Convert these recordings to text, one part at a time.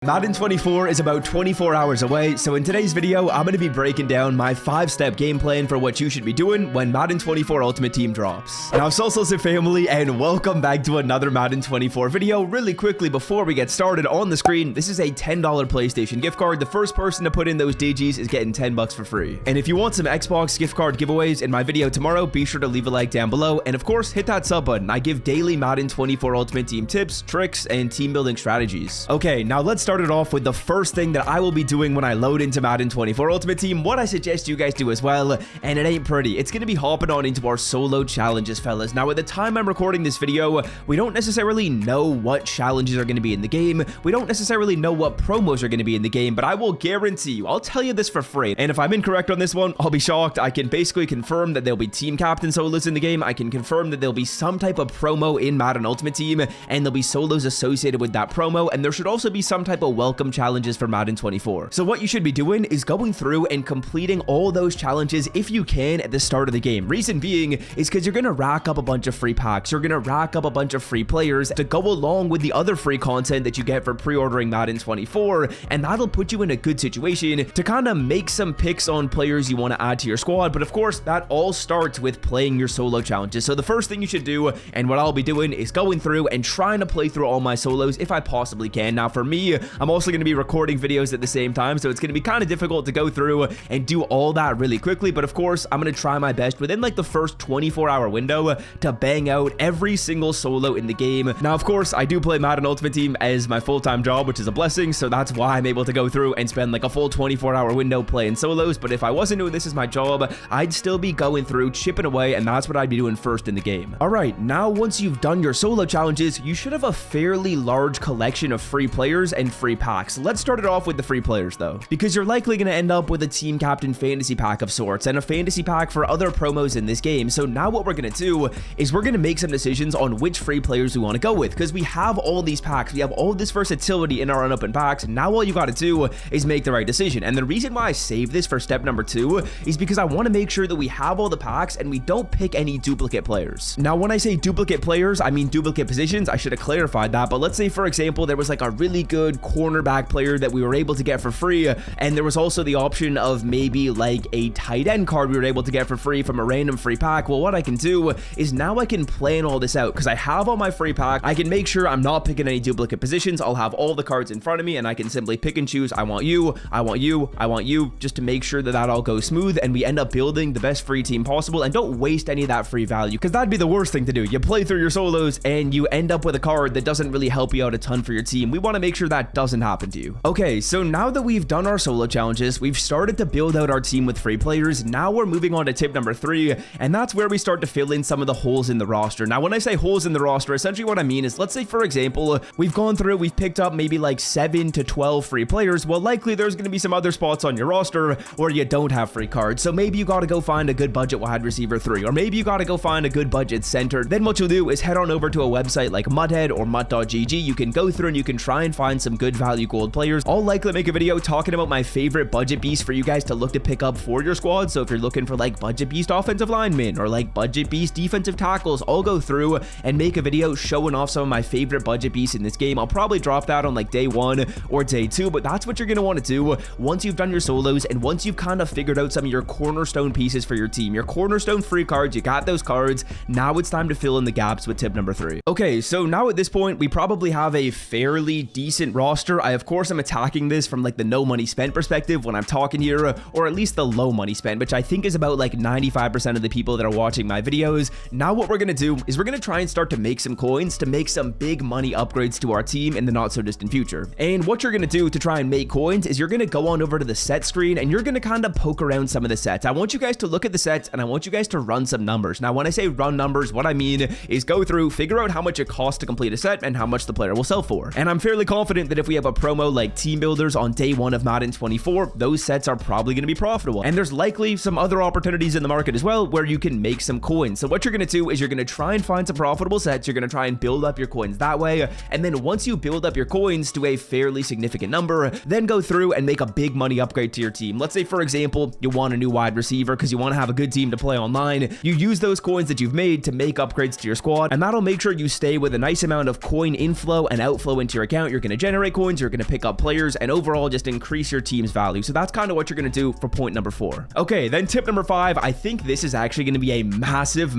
Madden 24 is about 24 hours away, so in today's video, I'm going to be breaking down my 5-step game plan for what you should be doing when Madden 24 Ultimate Team drops. Now, Salsa family, and welcome back to another Madden 24 video. Really quickly, before we get started, on the screen, this is a $10 PlayStation gift card. The first person to put in those DGs is getting 10 bucks for free. And if you want some Xbox gift card giveaways in my video tomorrow, be sure to leave a like down below, and of course, hit that sub button. I give daily Madden 24 Ultimate Team tips, tricks, and team building strategies. Okay, now let's start it off with the first thing that I will be doing when I load into Madden 24 Ultimate Team, what I suggest you guys do as well, and it ain't pretty. It's going to be hopping on into our solo challenges, fellas. Now, at the time I'm recording this video, we don't necessarily know what challenges are going to be in the game. We don't necessarily know what promos are going to be in the game, but I will guarantee you, I'll tell you this for free. And if I'm incorrect on this one, I'll be shocked. I can basically confirm that there'll be team captain solos in the game. I can confirm that there'll be some type of promo in Madden Ultimate Team, and there'll be solos associated with that promo, and there should also be some type of welcome challenges for Madden 24. So what you should be doing is going through and completing all those challenges if you can at the start of the game. Reason being is because you're going to rack up a bunch of free packs. You're going to rack up a bunch of free players to go along with the other free content that you get for pre-ordering Madden 24, and that'll put you in a good situation to kind of make some picks on players you want to add to your squad. But of course, that all starts with playing your solo challenges. So the first thing you should do, and what I'll be doing, is going through and trying to play through all my solos if I possibly can. Now, for me, I'm also going to be recording videos at the same time, so it's going to be kind of difficult to go through and do all that really quickly, but of course I'm going to try my best within like the first 24-hour window to bang out every single solo in the game. Now, of course, I do play Madden Ultimate Team as my full-time job, which is a blessing, so that's why I'm able to go through and spend like a full 24-hour window playing solos. But if I wasn't doing this as my job, I'd still be going through, chipping away, and that's what I'd be doing first in the game. All right, now once you've done your solo challenges, you should have a fairly large collection of free players and free packs. Let's start it off with the free players though, because you're likely going to end up with a team captain fantasy pack of sorts and a fantasy pack for other promos in this game. So now what we're going to do is we're going to make some decisions on which free players we want to go with, because we have all these packs, we have all this versatility in our unopened packs. Now all you got to do is make the right decision. And the reason why I save this for step number 2 is because I want to make sure that we have all the packs and we don't pick any duplicate players. Now, when I say duplicate players, I mean duplicate positions. I should have clarified that, but let's say for example there was like a really good cornerback player that we were able to get for free, and there was also the option of maybe like a tight end card we were able to get for free from a random free pack. Well, what I can do is now I can plan all this out because I have all my free pack. I can make sure I'm not picking any duplicate positions. I'll have all the cards in front of me and I can simply pick and choose. I want you, I want you, I want you, just to make sure that that all goes smooth and we end up building the best free team possible and don't waste any of that free value, because that'd be the worst thing to do. You play through your solos and you end up with a card that doesn't really help you out a ton for your team. We want to make sure that doesn't happen to you. Okay, so now that we've done our solo challenges, we've started to build out our team with free players. Now we're moving on to tip number 3, and that's where we start to fill in some of the holes in the roster. Now, when I say holes in the roster, essentially what I mean is, let's say for example, we've gone through, we've picked up maybe like 7 to 12 free players. Well, likely there's going to be some other spots on your roster where you don't have free cards. So maybe you got to go find a good budget wide receiver 3, or maybe you got to go find a good budget center. Then what you'll do is head on over to a website like Mudhead or Mutt.gg. You can go through and you can try and find some good value gold players. I'll likely make a video talking about my favorite budget beast for you guys to look to pick up for your squad. So if you're looking for like budget beast offensive linemen or like budget beast defensive tackles, I'll go through and make a video showing off some of my favorite budget beasts in this game. I'll probably drop that on like day 1 or day 2, but that's what you're going to want to do once you've done your solos and once you've kind of figured out some of your cornerstone pieces for your team, your cornerstone free cards. You got those cards. Now it's time to fill in the gaps with tip number 3. Okay, so now at this point we probably have a fairly decent roster. I of course am attacking this from like the no money spent perspective when I'm talking here, or at least the low money spent, which I think is about like 95% of the people that are watching my videos. Now what we're going to do is we're going to try and start to make some coins to make some big money upgrades to our team in the not so distant future. And what you're going to do to try and make coins is you're going to go on over to the set screen and you're going to kind of poke around some of the sets. I want you guys to look at the sets and I want you guys to run some numbers. Now when I say run numbers, what I mean is go through, figure out how much it costs to complete a set and how much the player will sell for. And I'm fairly confident that if we have a promo like team builders on day 1 of Madden 24, those sets are probably going to be profitable. And there's likely some other opportunities in the market as well where you can make some coins. So what you're going to do is you're going to try and find some profitable sets. You're going to try and build up your coins that way. And then once you build up your coins to a fairly significant number, then go through and make a big money upgrade to your team. Let's say, for example, you want a new wide receiver because you want to have a good team to play online. You use those coins that you've made to make upgrades to your squad, and that'll make sure you stay with a nice amount of coin inflow and outflow into your account. You're going to generate right coins, you're going to pick up players, and overall just increase your team's value. So that's kind of what you're going to do for point number 4. Okay, then tip number 5, I think this is actually going to be a massive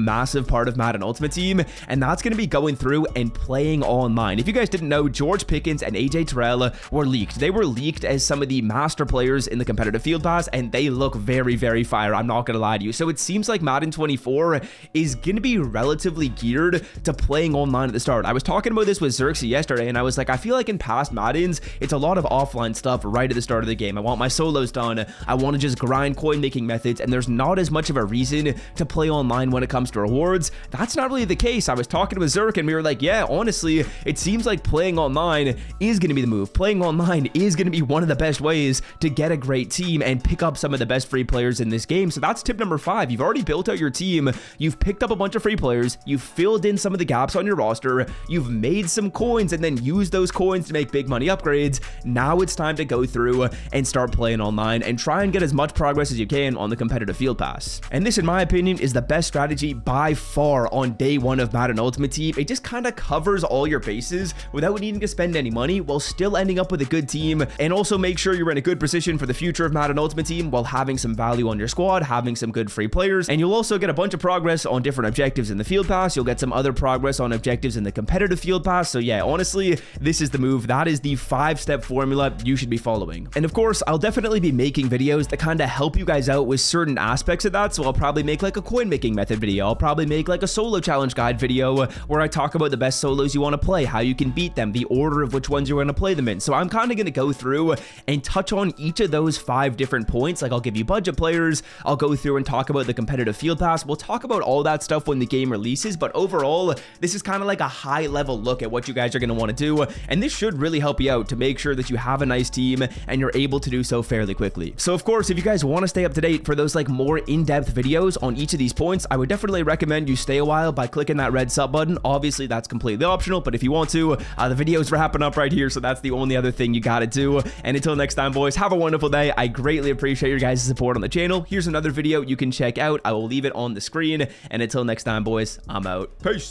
part of Madden Ultimate Team, and that's going to be going through and playing online. If you guys didn't know, George Pickens and AJ Terrell were leaked. They were leaked as some of the master players in the competitive field pass, and they look very fire. I'm not going to lie to you. So it seems like Madden 24 is going to be relatively geared to playing online at the start. I was talking about this with Xerxes yesterday, and I was like, I feel like in past Maddens, it's a lot of offline stuff right at the start of the game. I want my solos done. I want to just grind coin making methods, and there's not as much of a reason to play online when it comes to rewards. That's not really the case. I was talking with Zerk, and we were like, yeah, honestly, it seems like playing online is going to be the move. Playing online is going to be one of the best ways to get a great team and pick up some of the best free players in this game. So that's tip number 5. You've already built out your team. You've picked up a bunch of free players. You've filled in some of the gaps on your roster. You've made some coins and then used those coins to make big money upgrades. Now it's time to go through and start playing online and try and get as much progress as you can on the competitive field pass. And this, in my opinion, is the best strategy by far on day 1 of Madden Ultimate Team. It just kind of covers all your bases without needing to spend any money while still ending up with a good team, and also make sure you're in a good position for the future of Madden Ultimate Team while having some value on your squad, having some good free players, and you'll also get a bunch of progress on different objectives in the field pass. You'll get some other progress on objectives in the competitive field pass. So yeah, honestly, this is the move. That is the 5-step formula you should be following. And of course, I'll definitely be making videos that kind of help you guys out with certain aspects of that. So I'll probably make like a coin making method video. I'll probably make like a solo challenge guide video where I talk about the best solos you want to play, how you can beat them, the order of which ones you're going to play them in. So I'm kind of going to go through and touch on each of those 5 different points. Like I'll give you budget players, I'll go through and talk about the competitive field pass. We'll talk about all that stuff when the game releases, but overall, this is kind of like a high level look at what you guys are going to want to do, and this should really help you out to make sure that you have a nice team and you're able to do so fairly quickly. So of course, if you guys want to stay up to date for those like more in-depth videos on each of these points, I would definitely recommend you stay a while by clicking that red sub button. Obviously, that's completely optional, but if you want to, the videos wrapping up right here, so that's the only other thing you gotta do. And until next time, boys, have a wonderful day. I greatly appreciate your guys' support on the channel. Here's another video you can check out. I will leave it on the screen. And until next time, boys, I'm out. Peace.